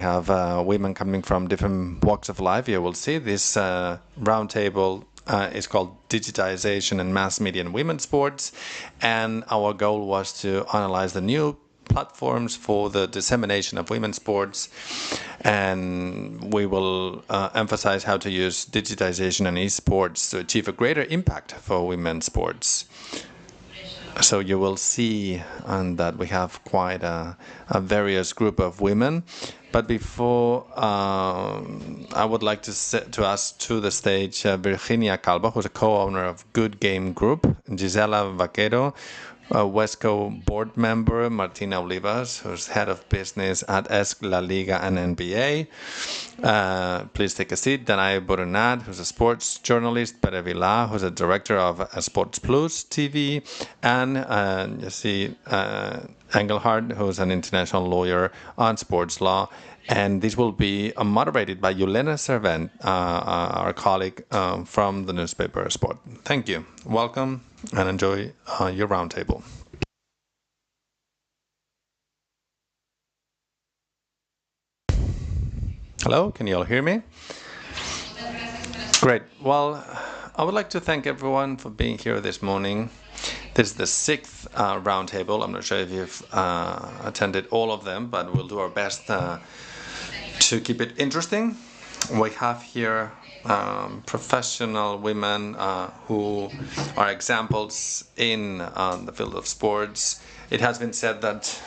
have women coming from different walks of life. You will see this roundtable is called Digitalization and Mass Media in Women's Sports, and our goal was to analyze the new platforms for the dissemination of women's sports, and we will emphasize how to use digitization and esports to achieve a greater impact for women's sports. So you will see that we have quite a various group of women. But before, I would like to ask to the stage Virginia Calvo, who's a co-owner of Good Game Group, Gisela Vaquero, WESCO board member, Martina Olivas, who's head of business at ESC La Liga and NBA. Please take a seat. Danae Boronat, who's a sports journalist, Pere Vilà, who's a director of Sports Plus TV, and Jessie Engelhardt, who's an international lawyer on sports law. And this will be moderated by Iulene Servent, our colleague from the newspaper Sport. Thank you. Welcome and enjoy your roundtable. Hello, can you all hear me? Great. Well, I would like to thank everyone for being here this morning. This is the sixth roundtable. I'm not sure if you've attended all of them, but we'll do our best to keep it interesting. We have here professional women who are examples in the field of sports. It has been said that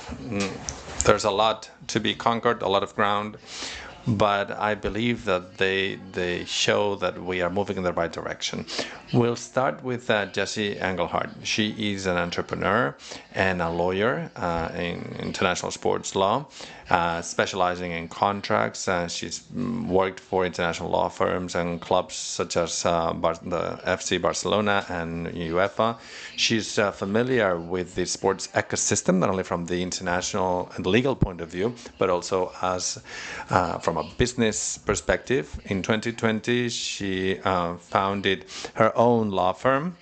there's a lot to be conquered, a lot of ground, but I believe that they show that we are moving in the right direction. We'll start with Jessie Engelhardt. She is an entrepreneur and a lawyer in international sports law, specializing in contracts. She's worked for international law firms and clubs such as the FC Barcelona and UEFA. She's familiar with the sports ecosystem, not only from the international and legal point of view, but also as from a business perspective. In 2020, she founded her own law firm,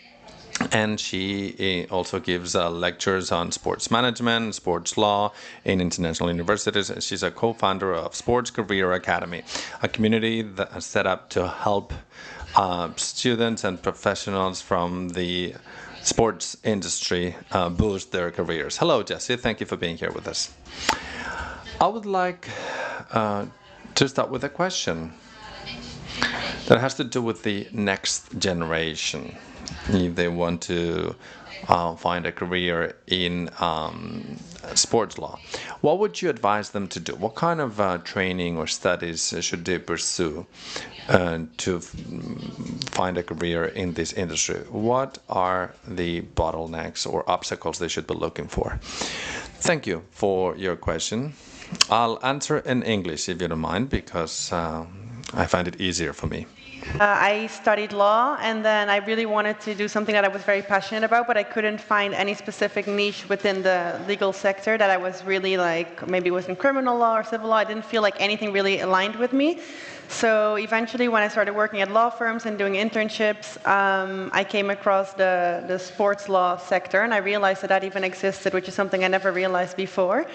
and she also gives lectures on sports management, sports law in international universities. She's a co-founder of Sports Career Academy, a community that is set up to help students and professionals from the sports industry boost their careers. Hello, Jessie. Thank you for being here with us. I would like to start with a question that has to do with the next generation. If they want to find a career in sports law, what would you advise them to do? What kind of training or studies should they pursue to find a career in this industry? What are the bottlenecks or obstacles they should be looking for? Thank you for your question. I'll answer in English, if you don't mind, because I find it easier for me. I studied law, and then I really wanted to do something that I was very passionate about, but I couldn't find any specific niche within the legal sector that I was really like, maybe it was in criminal law or civil law. I didn't feel like anything really aligned with me. So eventually, when I started working at law firms and doing internships, I came across the sports law sector, and I realized that that even existed, which is something I never realized before.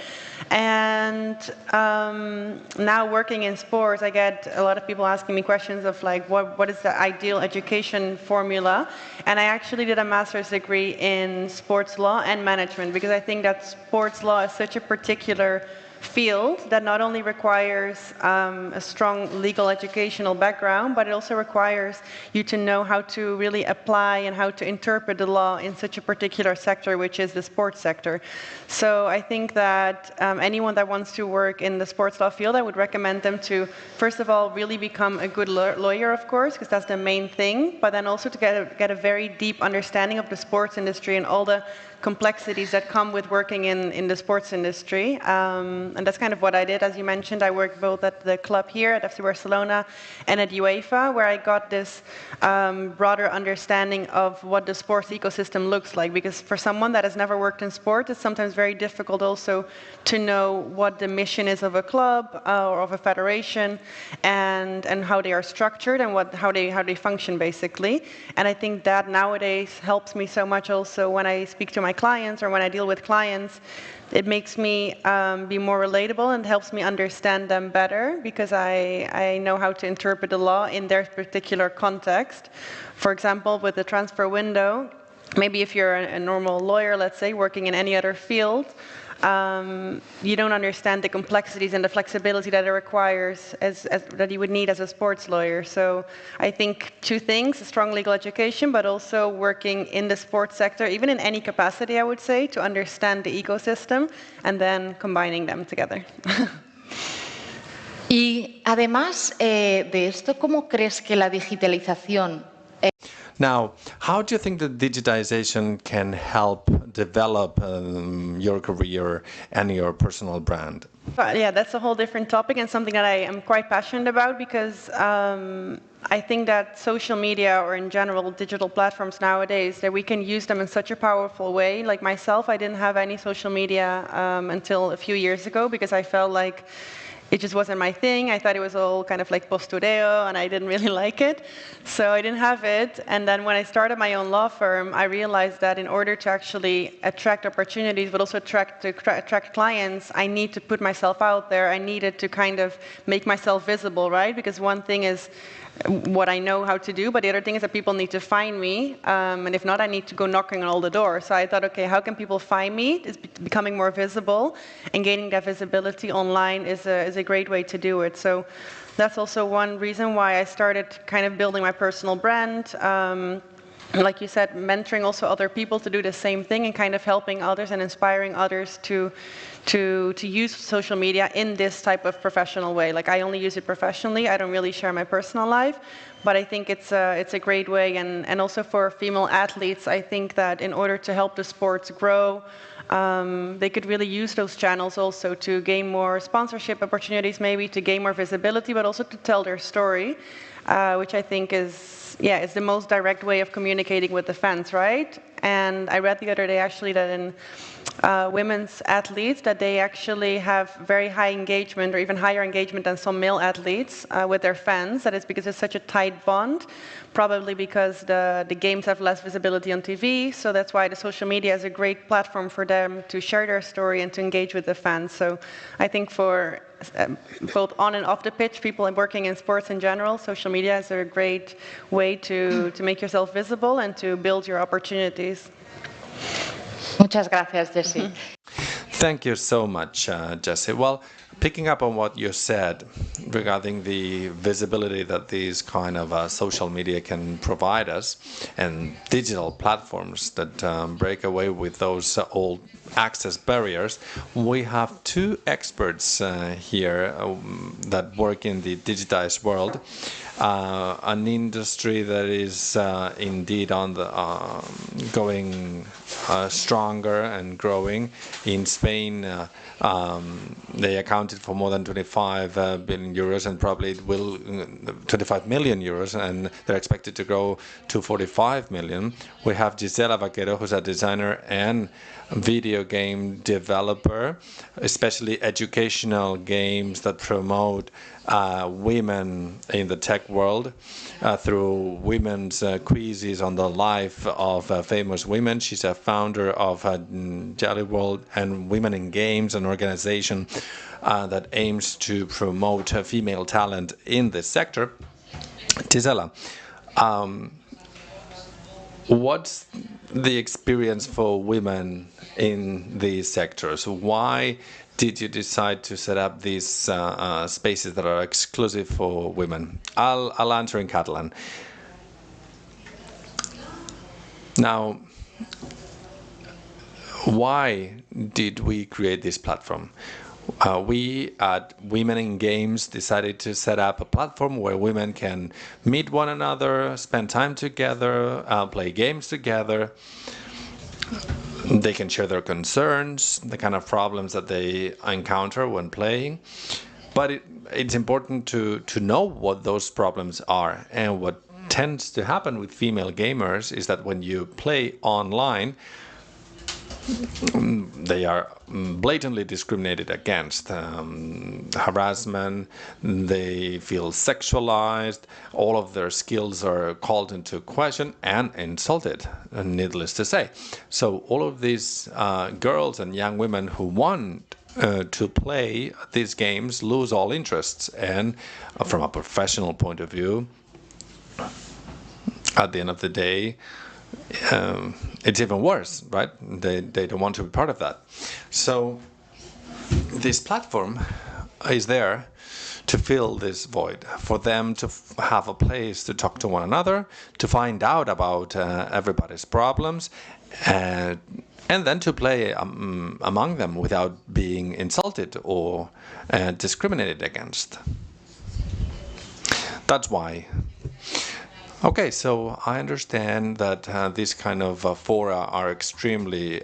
And now working in sports, I get a lot of people asking me questions of like, what is the ideal education formula? And I actually did a master's degree in sports law and management, because I think that sports law is such a particular field that not only requires a strong legal educational background, but it also requires you to know how to really apply and how to interpret the law in such a particular sector, which is the sports sector. So I think that anyone that wants to work in the sports law field, I would recommend them to, first of all, really become a good lawyer, of course, because that's the main thing, but then also to get a very deep understanding of the sports industry and all the complexities that come with working in the sports industry. And that's kind of what I did. As you mentioned, I worked both at the club here at FC Barcelona and at UEFA, where I got this broader understanding of what the sports ecosystem looks like. Because for someone that has never worked in sport, it's sometimes very difficult also to know what the mission is of a club or of a federation, and how they are structured and how they function, basically. And I think that nowadays helps me so much also when I speak to my clients or when I deal with clients, it makes me be more relatable and helps me understand them better because I know how to interpret the law in their particular context. For example, with the transfer window, maybe if you're a normal lawyer, let's say, working in any other field, you don't understand the complexities and the flexibility that it requires that you would need as a sports lawyer. So I think two things, a strong legal education, but also working in the sports sector, even in any capacity, I would say, to understand the ecosystem and then combining them together. Y además de esto, ¿cómo crees que la digitalización Now, how do you think that digitization can help develop your career and your personal brand? Yeah, that's a whole different topic and something that I am quite passionate about because I think that social media or in general digital platforms nowadays, that we can use them in such a powerful way. Like myself, I didn't have any social media until a few years ago because I felt like it just wasn't my thing. I thought it was all kind of like postureo, and I didn't really like it. So I didn't have it. And then when I started my own law firm, I realized that in order to actually attract opportunities, but also attract clients, I need to put myself out there. I needed to kind of make myself visible, right? Because one thing is what I know how to do, but the other thing is that people need to find me, and if not, I need to go knocking on all the doors. So I thought, okay, how can people find me? It's becoming more visible, and gaining that visibility online is a great way to do it. So that's also one reason why I started kind of building my personal brand. Like you said, mentoring also other people to do the same thing and kind of helping others and inspiring others to use social media in this type of professional way. Like I only use it professionally. I don't really share my personal life, but I think it's a great way. And also for female athletes, I think that in order to help the sports grow, they could really use those channels also to gain more sponsorship opportunities, maybe to gain more visibility, but also to tell their story, which I think is the most direct way of communicating with the fans, right? And I read the other day actually that in women's athletes, that they actually have very high engagement or even higher engagement than some male athletes with their fans. That is because it's such a tight bond, probably because the games have less visibility on TV. So that's why the social media is a great platform for them to share their story and to engage with the fans. So I think for both on and off the pitch, people working in sports in general, social media is a great way to make yourself visible and to build your opportunities. Muchas gracias, Jessie. Thank you so much, Jessie. Well, picking up on what you said regarding the visibility that these kind of social media can provide us and digital platforms that break away with those old access barriers, we have two experts here that work in the digitized world, an industry that is indeed on the going stronger and growing. In Spain, they accounted for more than 25 billion euros, and probably it will 25 million euros, and they're expected to grow to 45 million. We have Gisela Vaquero, who's a designer and video game developer, especially educational games that promote women in the tech world through women's quizzes on the life of famous women. She's a founder of Jolly World and Women in Games, an organization that aims to promote female talent in this sector. Gisela, what's the experience for women in these sectors? Why did you decide to set up these spaces that are exclusive for women? I'll answer in Catalan. Now, why did we create this platform? We at Women in Games decided to set up a platform where women can meet one another, spend time together, play games together. They can share their concerns, the kind of problems that they encounter when playing. But it's important to know what those problems are. And what tends to happen with female gamers is that when you play online, they are blatantly discriminated against. Harassment, they feel sexualized, all of their skills are called into question and insulted, needless to say. So all of these girls and young women who want to play these games lose all interests, and from a professional point of view, at the end of the day, it's even worse, right? They don't want to be part of that. So this platform is there to fill this void, for them to have a place to talk to one another, to find out about everybody's problems, and then to play among them without being insulted or discriminated against. That's why. Okay, so I understand that these kind of fora are extremely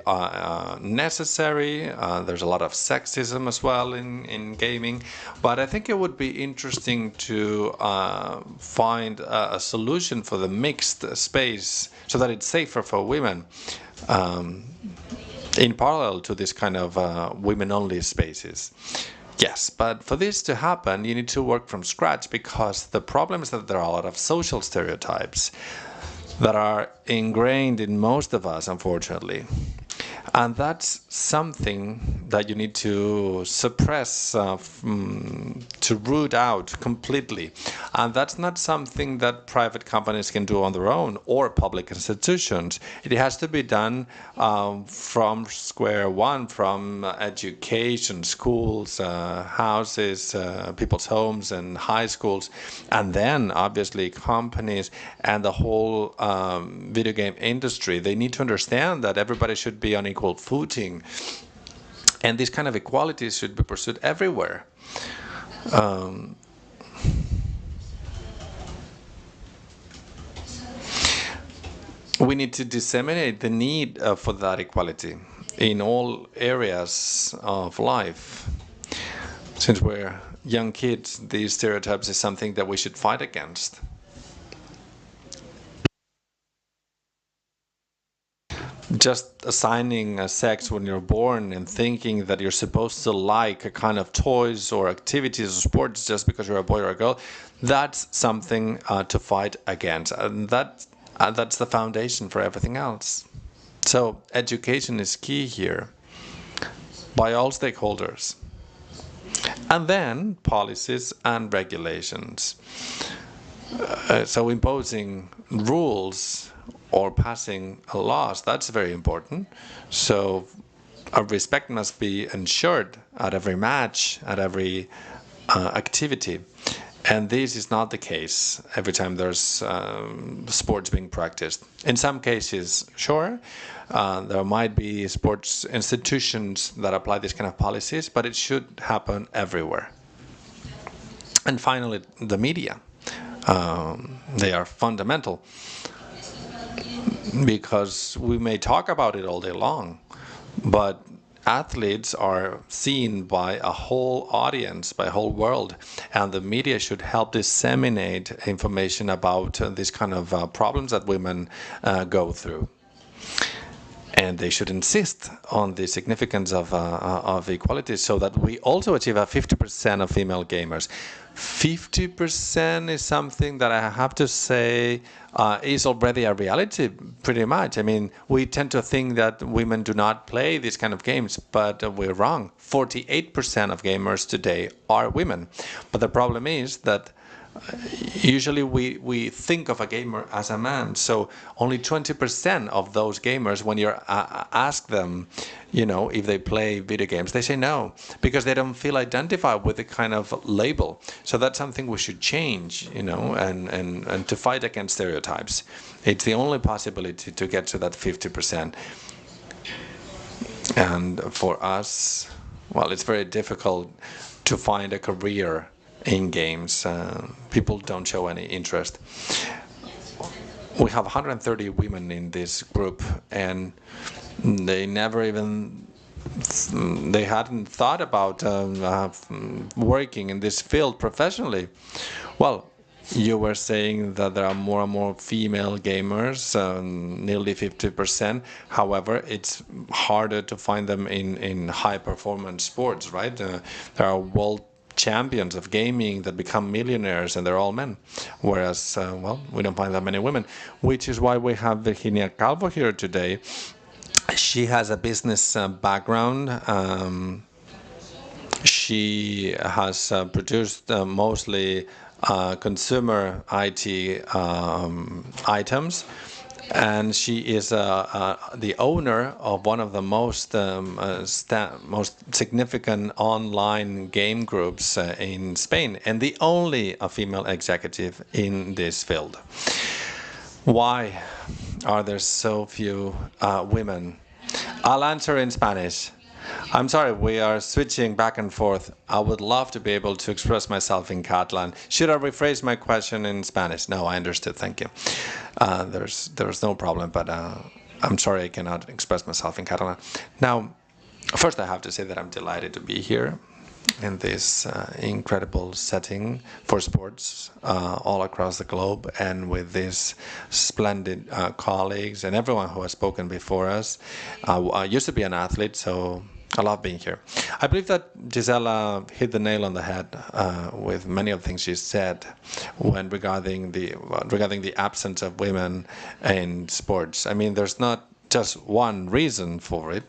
necessary. There's a lot of sexism as well in gaming, but I think it would be interesting to find a solution for the mixed space so that it's safer for women, in parallel to this kind of women-only spaces. Yes, but for this to happen, you need to work from scratch, because the problem is that there are a lot of social stereotypes that are ingrained in most of us, unfortunately. And that's something that you need to suppress, to root out completely. And that's not something that private companies can do on their own, or public institutions. It has to be done from square one, from education, schools, houses, people's homes and high schools. And then, obviously, companies and the whole video game industry, they need to understand that everybody should be on equal footing, and this kind of equality should be pursued everywhere. We need to disseminate the need for that equality in all areas of life. Since we're young kids, these stereotypes is something that we should fight against. Just assigning a sex when you're born and thinking that you're supposed to like a kind of toys or activities or sports just because you're a boy or a girl, that's something to fight against. And that's the foundation for everything else. So education is key here by all stakeholders. And then policies and regulations. So imposing rules or passing laws, that's very important. So a respect must be ensured at every match, at every activity. And this is not the case every time there's sports being practiced. In some cases, sure, there might be sports institutions that apply these kind of policies, but it should happen everywhere. And finally, the media. They are fundamental, because we may talk about it all day long, but athletes are seen by a whole audience, by a whole world, and the media should help disseminate information about these kind of problems that women go through. And they should insist on the significance of equality, so that we also achieve a 50% of female gamers. 50% is something that I have to say is already a reality, pretty much. I mean, we tend to think that women do not play these kind of games, but we're wrong. 48% of gamers today are women. But the problem is that usually we think of a gamer as a man, so only 20% of those gamers, when you ask them, if they play video games, they say no, because they don't feel identified with the kind of label. So that's something we should change, and to fight against stereotypes. It's the only possibility to get to that 50%. And for us, well, it's very difficult to find a career in games. People don't show any interest. We have 130 women in this group, and they hadn't thought about working in this field professionally. Well, you were saying that there are more and more female gamers, nearly 50%. However, it's harder to find them in high-performance sports, right? There are world champions of gaming that become millionaires, and they're all men. Whereas, well, we don't find that many women, which is why we have Virginia Calvo here today. She has a business background. She has produced mostly consumer IT items, and she is the owner of one of the most significant online game groups in Spain, and the only female executive in this field. Why are there so few women? I'll answer in Spanish. I'm sorry, we are switching back and forth. I would love to be able to express myself in Catalan. Should I rephrase my question in Spanish? No, I understood. Thank you. There's no problem, but I'm sorry I cannot express myself in Catalan. Now, first I have to say that I'm delighted to be here in this incredible setting for sports all across the globe, and with these splendid colleagues and everyone who has spoken before us. I used to be an athlete, so I love being here. I believe that Gisela hit the nail on the head with many of the things she said regarding the absence of women in sports. I mean, there's not just one reason for it.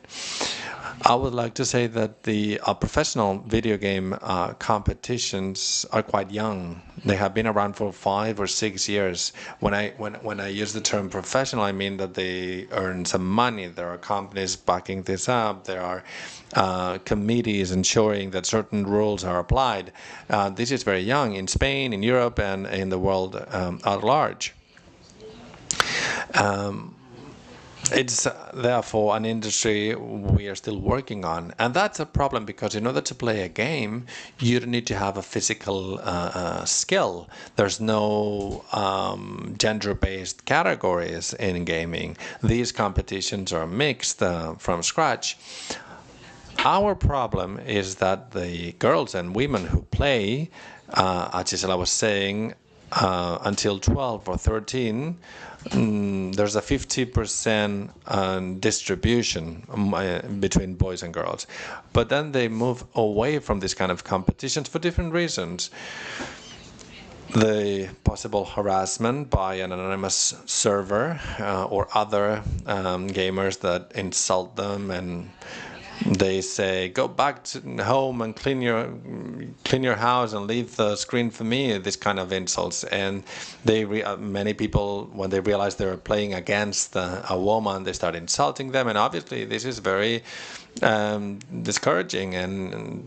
I would like to say that the professional video game competitions are quite young. They have been around for 5 or 6 years. When I use the term professional, I mean that they earn some money. There are companies backing this up. There are committees ensuring that certain rules are applied. This is very young in Spain, in Europe, and in the world at large. It's therefore an industry we are still working on, and that's a problem because in order to play a game, you need to have a physical skill. There's no gender-based categories in gaming. These competitions are mixed from scratch. Our problem is that the girls and women who play, as Gisela was saying, until 12 or 13, there's a 50% distribution between boys and girls. But then they move away from this kind of competitions for different reasons. The possible harassment by an anonymous server or other gamers that insult them, and they say, go back to home and clean your house and leave the screen for me, this kind of insults. And many people, when they realize they're playing against a woman, they start insulting them. And obviously this is very discouraging, and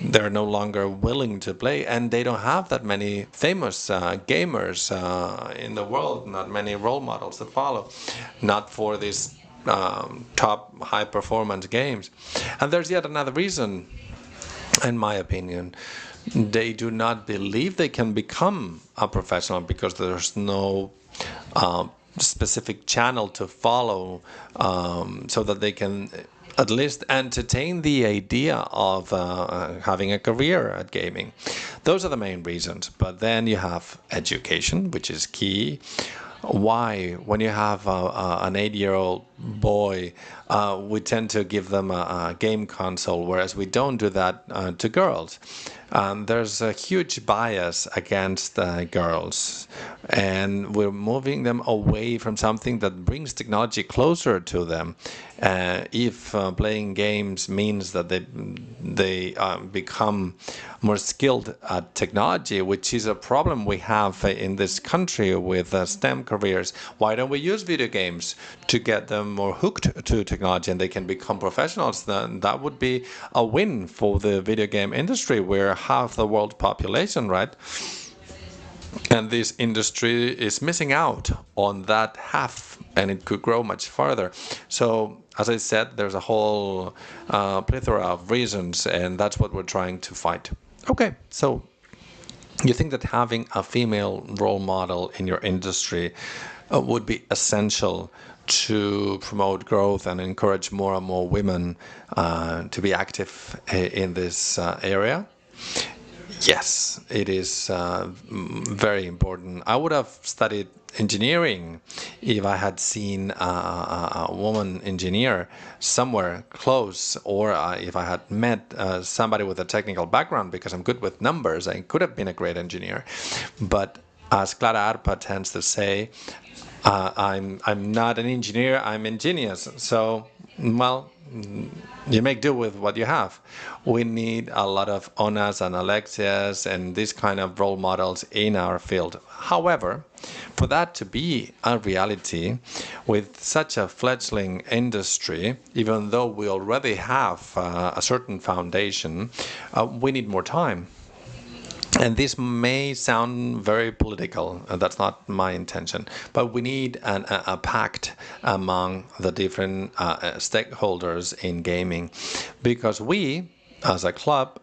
they're no longer willing to play. And they don't have that many famous gamers in the world, not many role models to follow, not for this top high-performance games. And there's yet another reason, in my opinion. They do not believe they can become a professional because there's no specific channel to follow so that they can at least entertain the idea of having a career at gaming. Those are the main reasons. But then you have education, which is key. Why, when you have an 8-year-old boy, we tend to give them a game console, whereas we don't do that to girls. There's a huge bias against girls, and we're moving them away from something that brings technology closer to them. If playing games means that they become more skilled at technology, which is a problem we have in this country with STEM careers, why don't we use video games to get them more hooked to technology and they can become professionals? Then that would be a win for the video game industry. We're half the world population, right? And this industry is missing out on that half, and it could grow much farther. So, as I said, there's a whole plethora of reasons, and that's what we're trying to fight. Okay, so you think that having a female role model in your industry would be essential to promote growth and encourage more and more women to be active in this area? Yes, it is very important. I would have studied engineering if I had seen a woman engineer somewhere close, or if I had met somebody with a technical background, because I'm good with numbers. I could have been a great engineer. But as Clara Arpa tends to say, I'm not an engineer, I'm ingenious. So, well, you make do with what you have. We need a lot of Onas and Alexias and these kind of role models in our field. However, for that to be a reality with such a fledgling industry, even though we already have a certain foundation, we need more time. And this may sound very political, that's not my intention, but we need a pact among the different stakeholders in gaming, because we, as a club,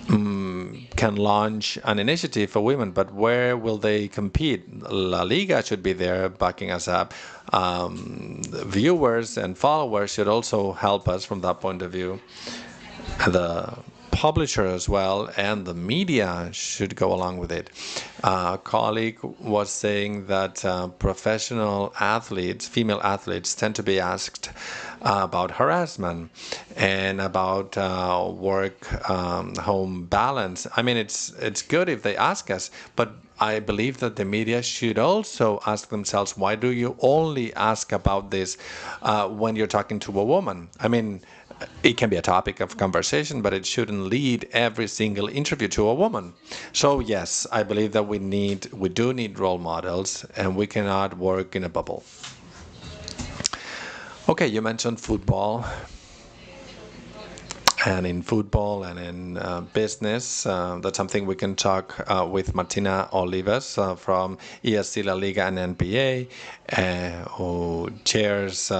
can launch an initiative for women, but where will they compete? La Liga should be there backing us up. Viewers and followers should also help us from that point of view. The publisher as well, and the media should go along with it. A colleague was saying that professional athletes, female athletes, tend to be asked about harassment and about work-home balance. I mean, it's good if they ask us, but I believe that the media should also ask themselves, why do you only ask about this when you're talking to a woman? I mean, it can be a topic of conversation, but it shouldn't lead every single interview to a woman. So yes, I believe that we do need role models, and we cannot work in a bubble. Okay, you mentioned football. And in football and in business, that's something we can talk with Martina Olivas from ESC La Liga and NBA, who chairs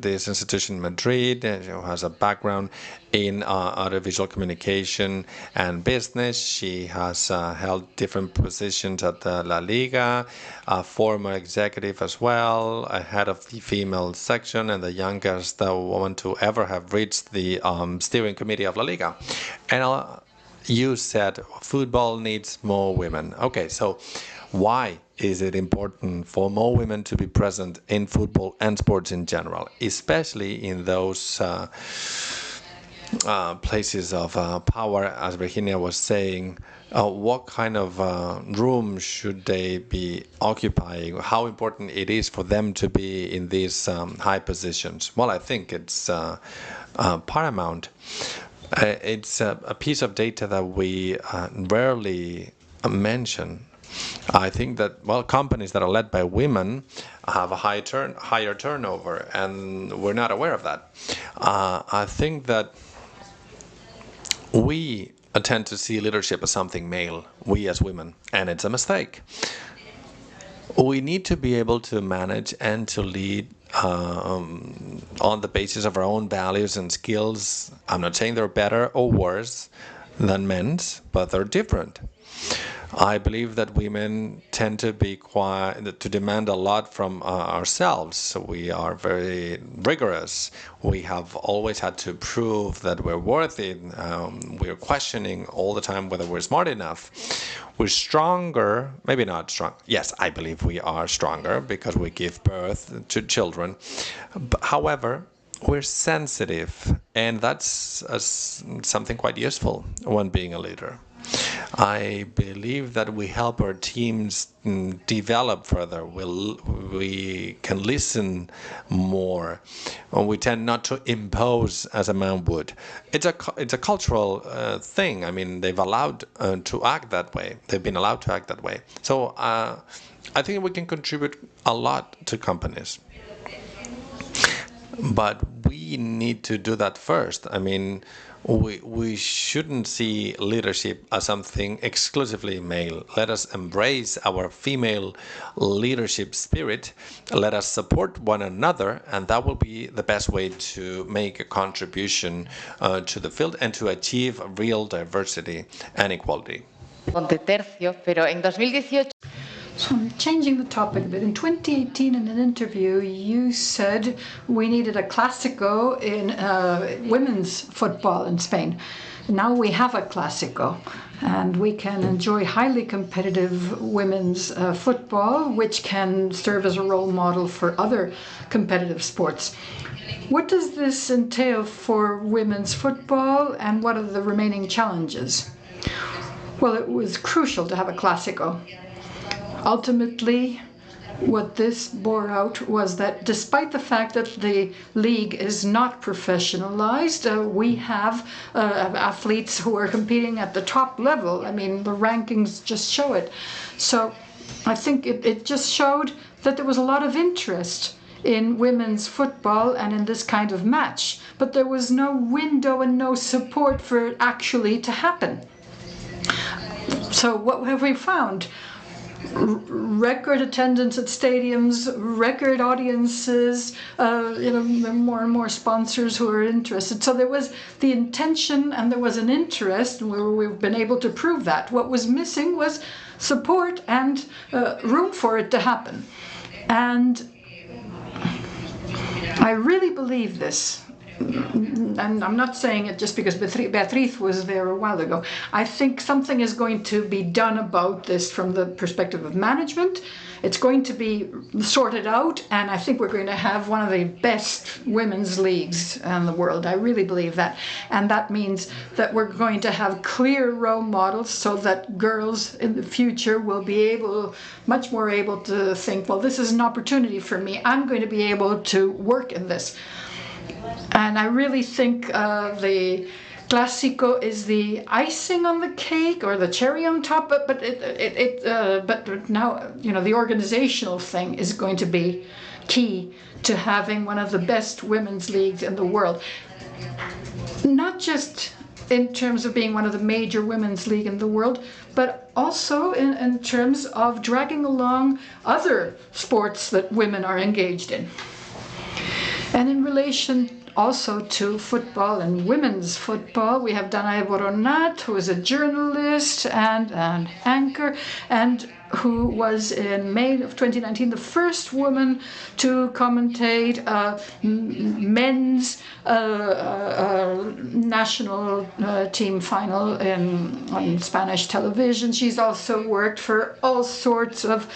this institution in Madrid, who has a background in audiovisual communication and business. She has held different positions at the La Liga, a former executive as well, a head of the female section, and the youngest woman to ever have reached the steering committee of La Liga. And you said football needs more women. Okay, so why is it important for more women to be present in football and sports in general, especially in those places of power, as Virginia was saying? What kind of room should they be occupying? How important it is for them to be in these high positions? Well, I think it's paramount. It's a piece of data that we rarely mention. I think that, well, companies that are led by women have a higher turnover, and we're not aware of that. I think that we tend to see leadership as something male, we as women, and it's a mistake. We need to be able to manage and to lead on the basis of our own values and skills. I'm not saying they're better or worse than men's, but they're different. I believe that women tend to demand a lot from ourselves. So we are very rigorous. We have always had to prove that we're worthy. We're questioning all the time whether we're smart enough. We're stronger, maybe not strong. Yes, I believe we are stronger because we give birth to children. However, we're sensitive, and that's something quite useful when being a leader. I believe that we help our teams develop further. We can listen more. We tend not to impose as a man would. It's a cultural thing. I mean, they've allowed to act that way. They've been allowed to act that way. So I think we can contribute a lot to companies. But we need to do that first. I mean, we shouldn't see leadership as something exclusively male. Let us embrace our female leadership spirit. Let us support one another, and that will be the best way to make a contribution to the field and to achieve real diversity and equality. So I'm changing the topic a bit. In 2018, in an interview, you said we needed a Clásico in women's football in Spain. now we have a Clásico, and we can enjoy highly competitive women's football, which can serve as a role model for other competitive sports. What does this entail for women's football, and what are the remaining challenges? Well, it was crucial to have a Clásico. Ultimately, what this bore out was that despite the fact that the league is not professionalized, we have athletes who are competing at the top level. I mean, the rankings just show it. So I think it just showed that there was a lot of interest in women's football and in this kind of match, but there was no window and no support for it actually to happen. So what have we found? Record attendance at stadiums, record audiences, more and more sponsors who are interested. So there was the intention and there was an interest, and we've been able to prove that. What was missing was support and room for it to happen. And I really believe this. And I'm not saying it just because Beatriz was there a while ago. I think something is going to be done about this from the perspective of management. It's going to be sorted out, and I think we're going to have one of the best women's leagues in the world. I really believe that. And that means that we're going to have clear role models so that girls in the future will be much more able to think, well, this is an opportunity for me. I'm going to be able to work in this. And I really think the Clásico is the icing on the cake or the cherry on top, but now the organizational thing is going to be key to having one of the best women's leagues in the world. Not just in terms of being one of the major women's league in the world, but also in terms of dragging along other sports that women are engaged in. And in relation also to football and women's football, we have Danae Boronat, who is a journalist and an anchor, and who was in May of 2019 the first woman to commentate men's national team final on Spanish television. She's also worked for all sorts of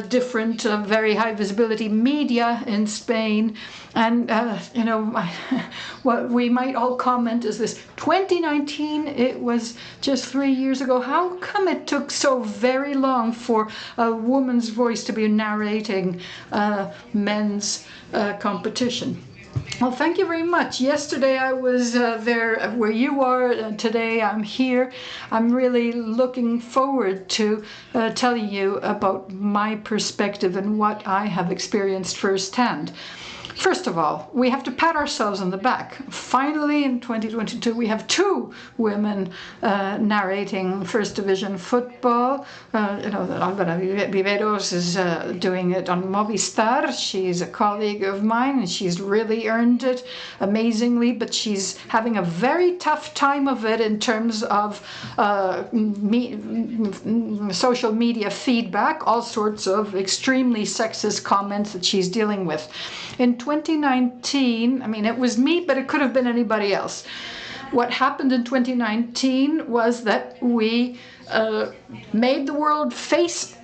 different very high visibility media in Spain. And, what we might all comment is this: 2019, it was just 3 years ago. How come it took so very long for a woman's voice to be narrating men's competition? Well, thank you very much. Yesterday I was there where you are, and today I'm here. I'm really looking forward to telling you about my perspective and what I have experienced firsthand. First of all, we have to pat ourselves on the back. Finally, in 2022, we have 2 women narrating First Division football. Álvaro Viveros is doing it on Movistar. She's a colleague of mine, and she's really earned it amazingly, but she's having a very tough time of it in terms of social media feedback, all sorts of extremely sexist comments that she's dealing with. In 2019, I mean, it was me, but it could have been anybody else. What happened in 2019 was that we made the world face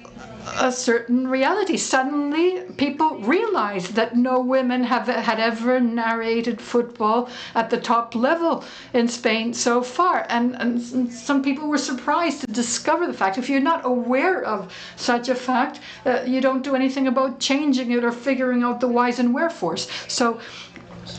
a certain reality. Suddenly, people realized that no women had ever narrated football at the top level in Spain so far. And some people were surprised to discover the fact. If you're not aware of such a fact, you don't do anything about changing it or figuring out the whys and wherefores. So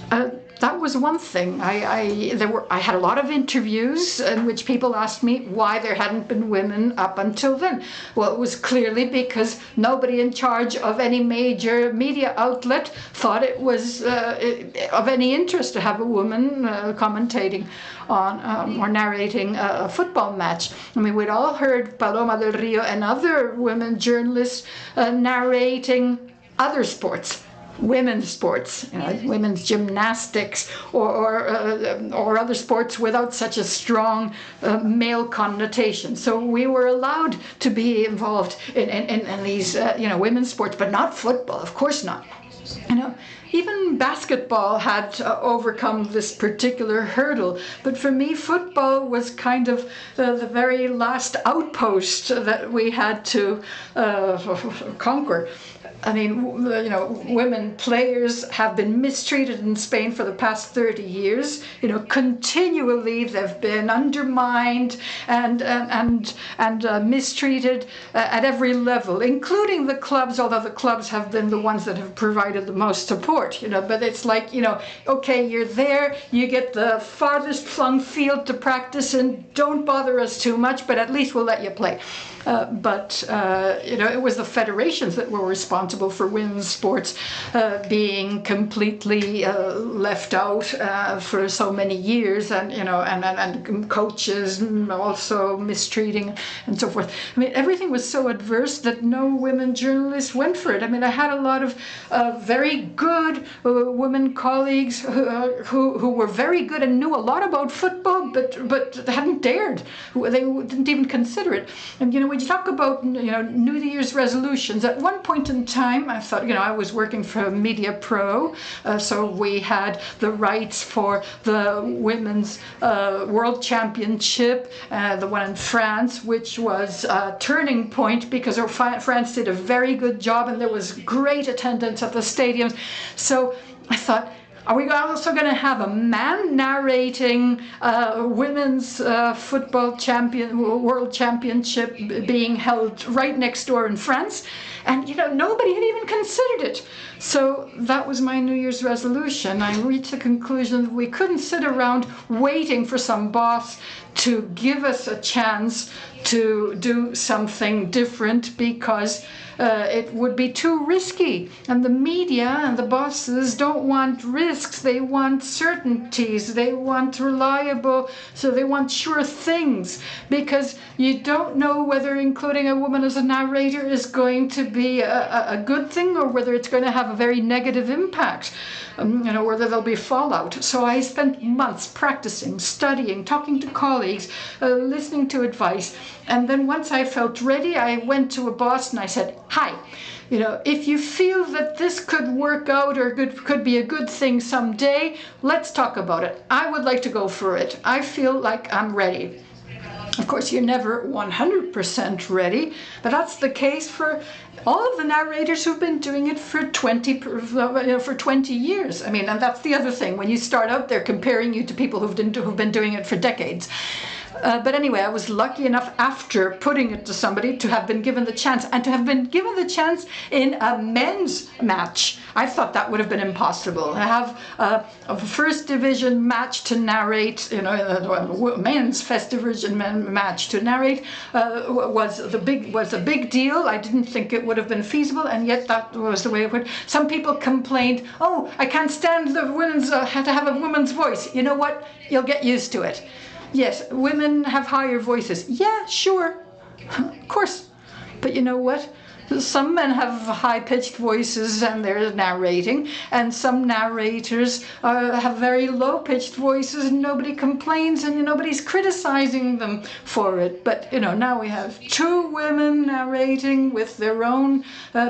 that was one thing. I had a lot of interviews in which people asked me why there hadn't been women up until then. Well, it was clearly because nobody in charge of any major media outlet thought it was of any interest to have a woman commentating on or narrating a football match. I mean, we'd all heard Paloma del Rio and other women journalists narrating other sports. women's sports, women's gymnastics, or other sports without such a strong male connotation. So we were allowed to be involved in these women's sports, but not football, of course not. Even basketball had overcome this particular hurdle, but for me, football was kind of the very last outpost that we had to conquer. I mean, women players have been mistreated in Spain for the past 30 years. Continually they've been undermined and mistreated at every level, including the clubs, although the clubs have been the ones that have provided the most support, But it's like, okay, you're there, you get the farthest flung field to practice in, don't bother us too much, but at least we'll let you play. But it was the federations that were responsible for women's sports being completely left out for so many years, and coaches also mistreating and so forth. I mean, everything was so adverse that no women journalists went for it. I mean, I had a lot of very good women colleagues who were very good and knew a lot about football, but hadn't dared. They didn't even consider it. And when you talk about New Year's resolutions, at one point in time, I thought I was working for Media Pro, so we had the rights for the women's World Championship, the one in France, which was a turning point because France did a very good job and there was great attendance at the stadiums. So I thought, are we also going to have a man narrating women's football world championship being held right next door in France? And nobody had even considered it. So that was my New Year's resolution. I reached the conclusion that we couldn't sit around waiting for some boss to give us a chance to do something different, because it would be too risky. And the media and the bosses don't want risks. They want certainties. They want reliable, so they want sure things, because you don't know whether including a woman as a narrator is going to be a good thing or whether it's going to have a very negative impact, whether there'll be fallout. So I spent months practicing, studying, talking to colleagues, listening to advice. And then once I felt ready, I went to a boss and I said, hi, if you feel that this could work out or could be a good thing someday, let's talk about it. I would like to go for it. I feel like I'm ready. Of course, you're never 100% ready, but that's the case for all of the narrators who've been doing it for 20 years. I mean, and that's the other thing. When you start out, they're comparing you to people who've been doing it for decades. But anyway, I was lucky enough after putting it to somebody to have been given the chance, and to have been given the chance in a men's match. I thought that would have been impossible. I have a first division match to narrate, a men's first division match to narrate was a big deal. I didn't think it would have been feasible, and yet that was the way it went. Some people complained, oh, I can't stand the women's, to have a woman's voice. You know what? You'll get used to it. Yes, women have higher voices. Yeah, sure, of course. But you know what? Some men have high-pitched voices and they're narrating, and some narrators have very low-pitched voices and nobody complains and nobody's criticizing them for it. But, now we have two women narrating with their own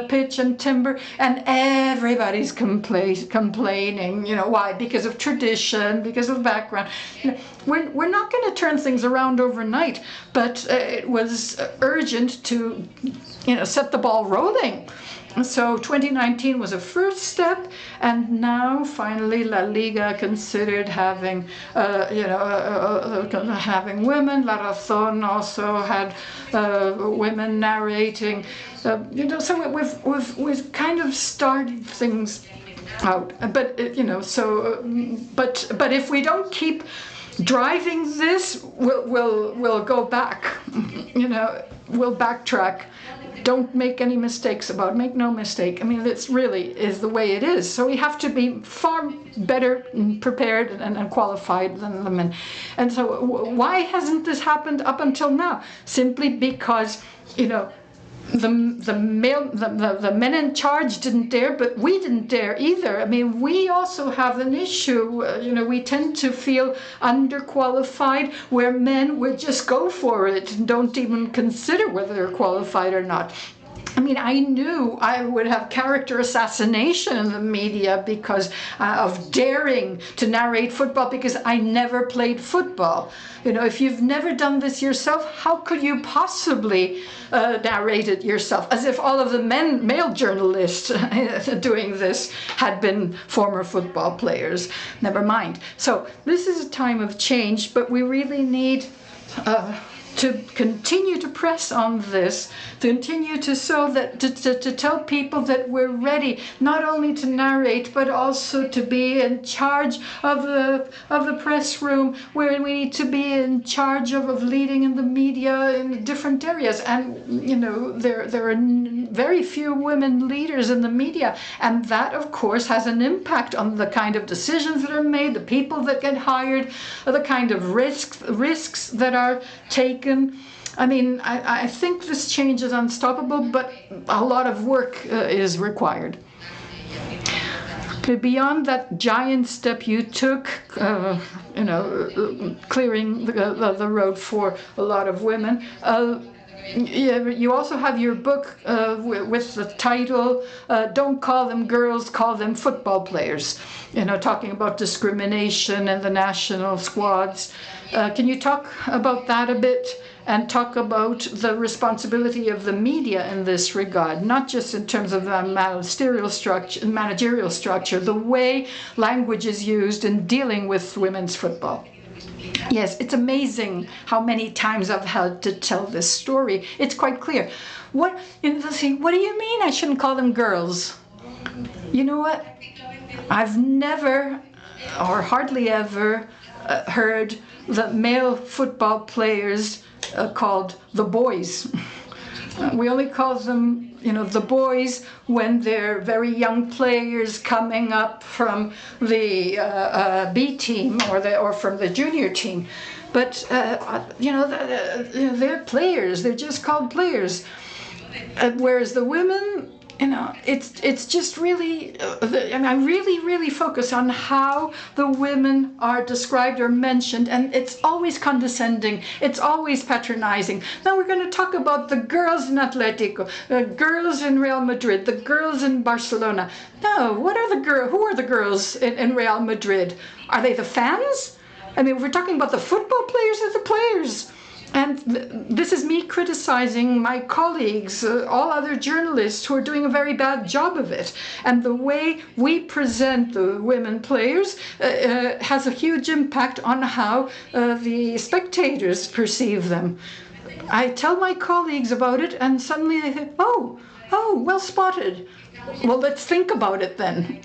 pitch and timbre, and everybody's complaining. Why? Because of tradition, because of background. We're not going to turn things around overnight, but it was urgent to, set the ball rolling. So 2019 was a first step, and now finally La Liga considered having, having women. La Razón also had women narrating. So we've kind of started things out. But but if we don't keep driving this, we'll go back. We'll backtrack. Don't make any mistakes about it. Make no mistake. I mean, it's really is the way it is. So we have to be far better prepared and qualified than the men. And so why hasn't this happened up until now? Simply because, the men in charge didn't dare, but we didn't dare either. I mean, we also have an issue. We tend to feel underqualified, where men would just go for it and don't even consider whether they're qualified or not. I mean, I knew I would have character assassination in the media because of daring to narrate football, because I never played football. If you've never done this yourself, how could you possibly narrate it yourself? As if all of the male journalists doing this had been former football players. Never mind. So this is a time of change, but we really need to continue to press on this, to continue to to tell people that we're ready not only to narrate but also to be in charge of the press room, where we need to be in charge of leading in the media in different areas. And there are very few women leaders in the media, and that of course has an impact on the kind of decisions that are made, the people that get hired, the kind of risks that are taken. I mean, I think this change is unstoppable, but a lot of work is required. Beyond that giant step you took, clearing the road for a lot of women, you also have your book with the title, Don't Call Them Girls, Call Them Football Players, talking about discrimination in the national squads. Can you talk about that a bit and talk about the responsibility of the media in this regard, not just in terms of the managerial structure, the way language is used in dealing with women's football? Yes, it's amazing how many times I've had to tell this story. It's quite clear. What do you mean I shouldn't call them girls? You know what? I've never, or hardly ever, heard the male football players called the boys. We only call them, the boys when they're very young players coming up from the B team or from the junior team. But they're players. They're just called players. Whereas the women, it's just really, and I really focus on how the women are described or mentioned, and it's always condescending, it's always patronizing. Now we're going to talk about the girls in Atletico, the girls in Real Madrid, the girls in Barcelona. No, who are the girls in Real Madrid? Are they the fans? I mean, we're talking about the football players or the players. And this is me criticizing my colleagues, all other journalists who are doing a very bad job of it. And the way we present the women players has a huge impact on how the spectators perceive them. I tell my colleagues about it, and suddenly they think, oh, well spotted. Well, let's think about it then,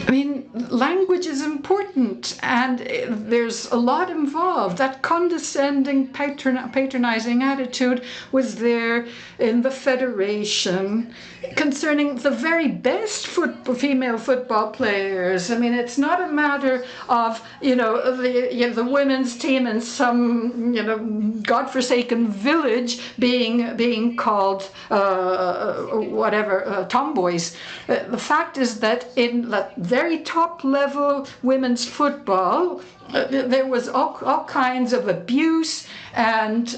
I mean, language is important, and there's a lot involved. That condescending, patronizing attitude was there in the federation concerning the very best female football players. I mean, it's not a matter of, the women's team in some, godforsaken village being called, tomboys. The fact is that in that very top level women's football, there was all kinds of abuse and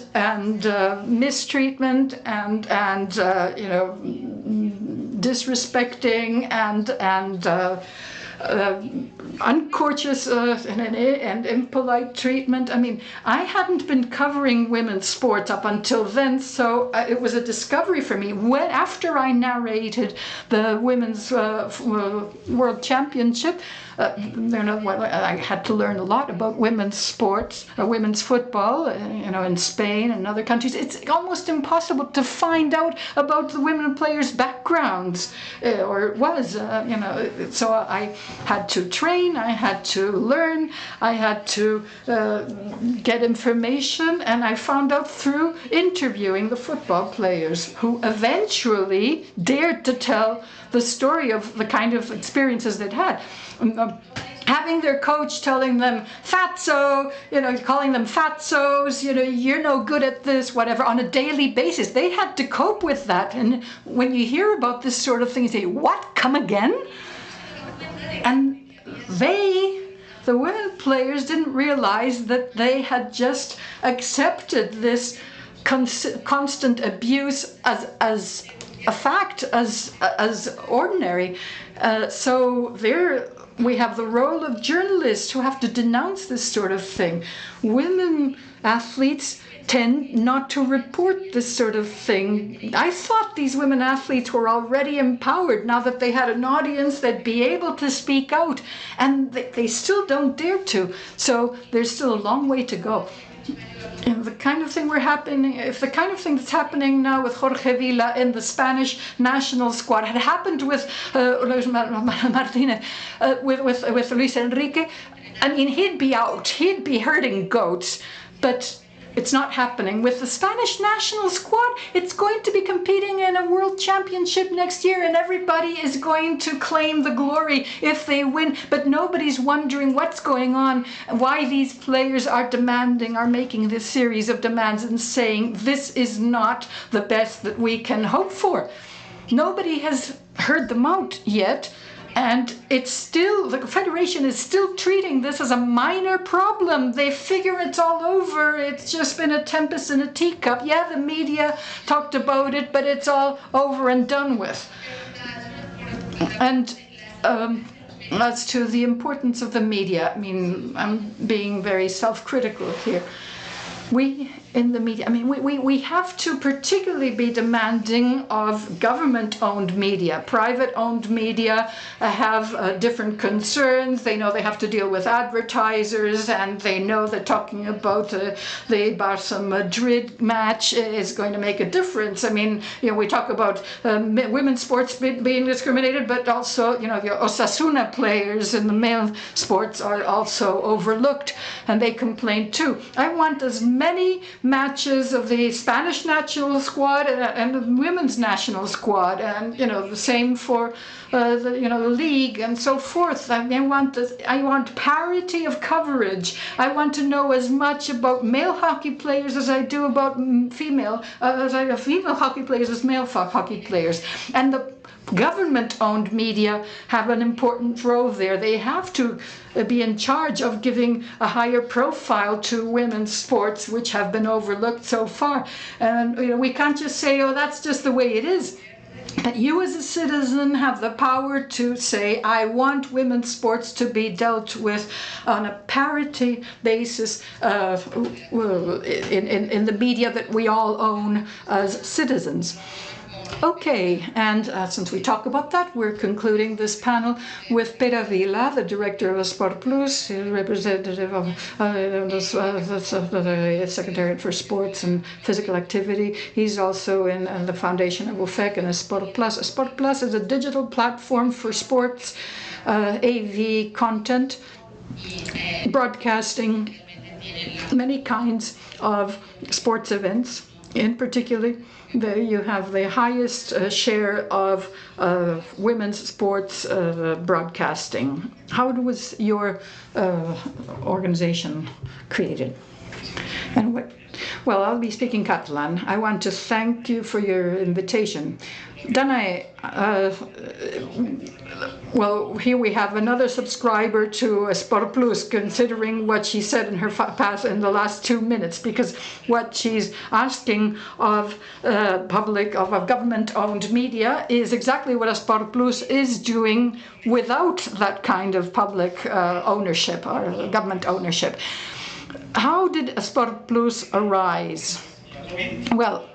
mistreatment and disrespecting and uncourteous and impolite treatment. I mean, I hadn't been covering women's sports up until then, so it was a discovery for me. After I narrated the Women's World Championship, I had to learn a lot about women's sports, women's football, in Spain and other countries. It's almost impossible to find out about the women players' backgrounds, or it was, so I had to train, I had to learn, I had to get information, and I found out through interviewing the football players, who eventually dared to tell the story of the kind of experiences they'd had. having their coach telling them fatso, calling them fatsos, you're no good at this, whatever, on a daily basis. They had to cope with that. And when you hear about this sort of thing, you say, what, come again? And the women players didn't realize that they had just accepted this constant abuse as a fact, as ordinary. So there we have the role of journalists who have to denounce this sort of thing. Women athletes tend not to report this sort of thing. I thought these women athletes were already empowered now that they had an audience, they'd be able to speak out, and they still don't dare to. So there's still a long way to go. And the kind of thing if the kind of thing that's happening now with Jorge Vilà in the Spanish national squad had happened with Martina, with Luis Enrique, I mean, he'd be out, he'd be herding goats, but it's not happening. With the Spanish national squad, it's going to be competing in a world championship next year, and everybody is going to claim the glory if they win, but nobody's wondering what's going on, why these players are making this series of demands and saying this is not the best that we can hope for. Nobody has heard them out yet. And it's still, the Federation is still treating this as a minor problem. They figure it's all over. It's just been a tempest in a teacup. Yeah, the media talked about it, but it's all over and done with. And as to the importance of the media, I mean, I'm being very self-critical here. We in the media, I mean, we have to particularly be demanding of government-owned media. Private-owned media have different concerns. They know they have to deal with advertisers, and they know that talking about the Barca-Madrid match is going to make a difference. I mean, we talk about women's sports being discriminated, but also, the Osasuna players in the male sports are also overlooked, and they complain too. I want as many matches of the Spanish national squad and the women's national squad, and the same for the league and so forth. I want parity of coverage. I want to know as much about male hockey players as I do about female hockey players as male hockey players. And the government-owned media have an important role there. They have to be in charge of giving a higher profile to women's sports, which have been overlooked so far. And we can't just say, oh, that's just the way it is. But you as a citizen have the power to say, I want women's sports to be dealt with on a parity basis in the media that we all own as citizens. Okay, and since we talk about that, we're concluding this panel with Pere Vilà, the director of Sport Plus, representative of the Secretariat for Sports and Physical Activity. He's also in the foundation of UFEC and Sport Plus. Sport Plus is a digital platform for sports, AV content, broadcasting many kinds of sports events. In particular, you have the highest share of women's sports broadcasting. How was your organization created? And what? Well, I'll be speaking Catalan. I want to thank you for your invitation. Danae, well, here we have another subscriber to Sport Plus, considering what she said in her in the last 2 minutes, because what she's asking of of government-owned media is exactly what Sport Plus is doing without that kind of public ownership or government ownership. How did Sport Plus arise? Well,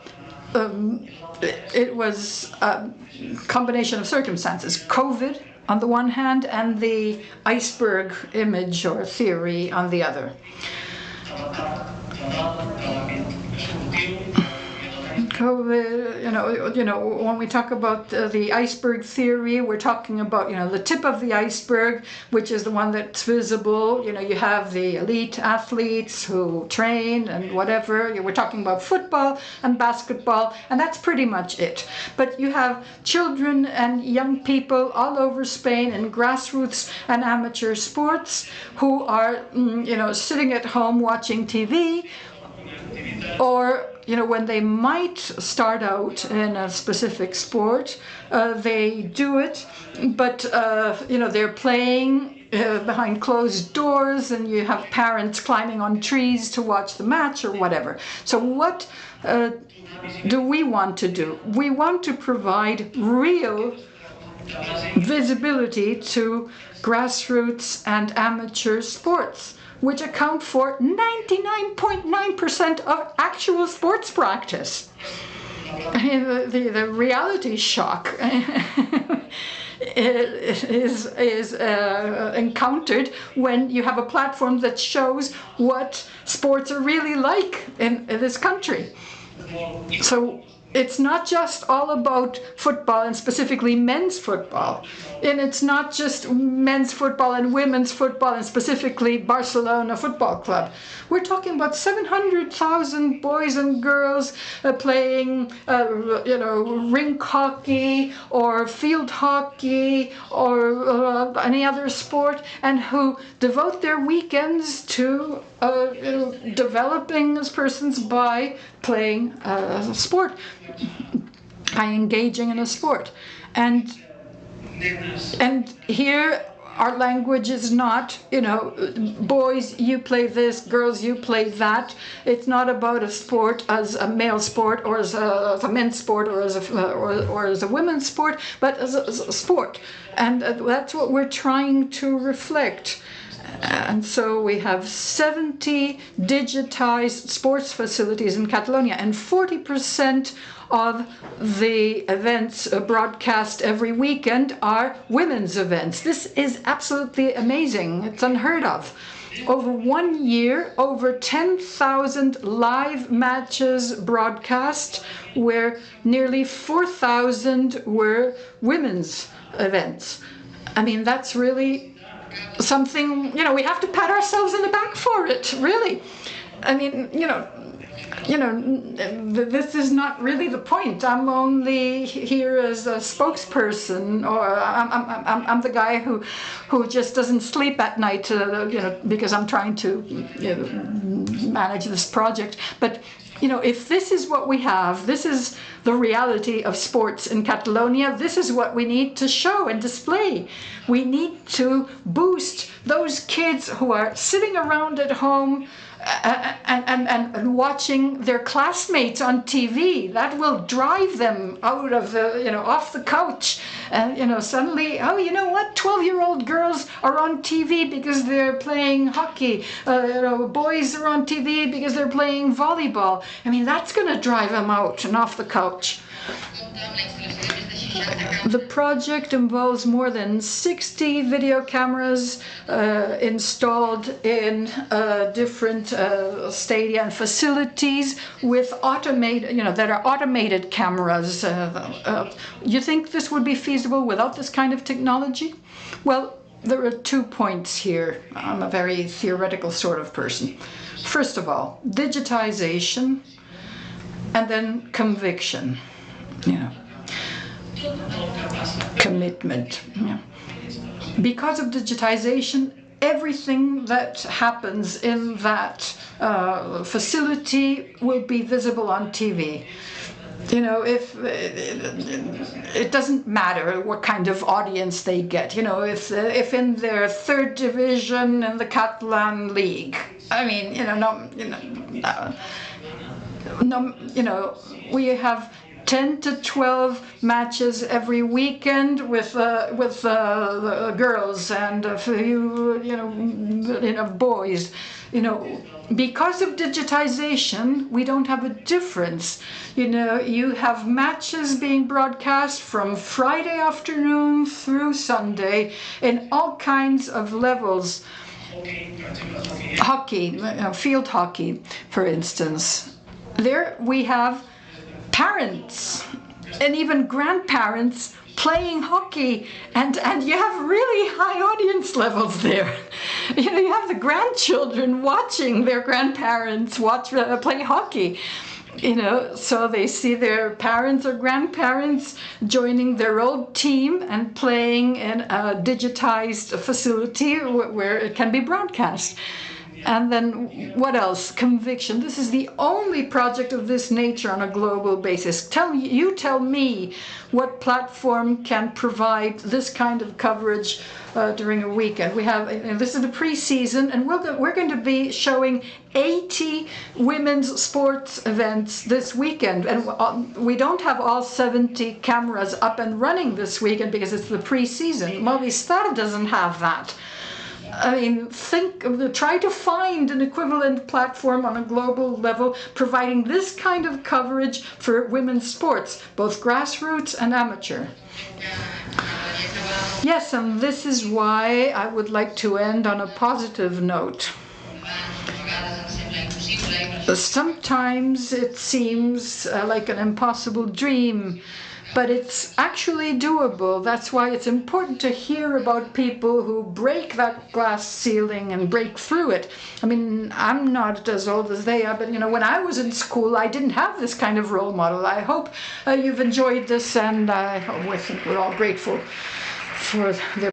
it was a combination of circumstances. COVID on the one hand, and the iceberg image or theory on the other. when we talk about the iceberg theory, we're talking about, the tip of the iceberg, which is the one that's visible. You have the elite athletes who train and whatever. We're talking about football and basketball, and that's pretty much it. But you have children and young people all over Spain in grassroots and amateur sports who are, sitting at home watching TV, or when they might start out in a specific sport, they do it, but they're playing behind closed doors, and you have parents climbing on trees to watch the match or whatever. So what do we want to do? We want to provide real visibility to grassroots and amateur sports, which account for 99.9% of actual sports practice. I mean, the reality shock is encountered when you have a platform that shows what sports are really like in this country. So it's not just all about football, and specifically men's football. And it's not just men's football and women's football, and specifically Barcelona Football Club. We're talking about 700,000 boys and girls playing, rink hockey or field hockey or any other sport, and who devote their weekends to developing as persons by playing a sport, by engaging in a sport. And here our language is not, boys, you play this, girls, you play that. It's not about a sport as a male sport, or as a men's sport, or as a women's sport, but as a sport. And that's what we're trying to reflect. And so we have 70 digitized sports facilities in Catalonia, and 40% of the events broadcast every weekend are women's events. This is absolutely amazing. It's unheard of. Over 1 year, over 10,000 live matches broadcast, where nearly 4,000 were women's events. I mean, that's really something, we have to pat ourselves on the back for it, really. I mean, this is not really the point. I'm only here as a spokesperson, or I'm the guy who just doesn't sleep at night, because I'm trying to manage this project. But if this is what we have, this is the reality of sports in Catalonia, this is what we need to show and display. We need to boost those kids who are sitting around at home and watching their classmates on TV. That will drive them out of off the couch. And, suddenly, oh, you know what? 12-year-old girls are on TV because they're playing hockey. Boys are on TV because they're playing volleyball. I mean, that's going to drive them out and off the couch. The project involves more than 60 video cameras installed in different stadia and facilities with automated, that are automated cameras. You think this would be feasible without this kind of technology? Well, there are 2 points here. I'm a very theoretical sort of person. First of all, digitization, and then conviction. Commitment. Because of digitization, everything that happens in that facility will be visible on TV. If it doesn't matter what kind of audience they get, if in their 3rd division in the Catalan League, I mean, we have 10 to 12 matches every weekend with girls and a few, boys. Because of digitization, we don't have a difference. You have matches being broadcast from Friday afternoon through Sunday in all kinds of levels. Hockey, field hockey, for instance. There we have parents and even grandparents playing hockey, and you have really high audience levels there. You know, you have the grandchildren watching their grandparents play hockey. You know, so they see their parents or grandparents joining their old team and playing in a digitized facility where it can be broadcast. And then what else? Conviction. This is the only project of this nature on a global basis. Tell me what platform can provide this kind of coverage during a weekend. We have, this is the pre-season, and we're going to be showing 80 women's sports events this weekend. And we don't have all 70 cameras up and running this weekend because it's the pre-season. Movistar doesn't have that. I mean, try to find an equivalent platform on a global level providing this kind of coverage for women's sports, both grassroots and amateur. Yes, and this is why I would like to end on a positive note. Sometimes it seems like an impossible dream, but it's actually doable. That's why it's important to hear about people who break that glass ceiling and break through it. I mean, I'm not as old as they are, but you know, when I was in school, I didn't have this kind of role model. I hope you've enjoyed this, and I think we're all grateful for their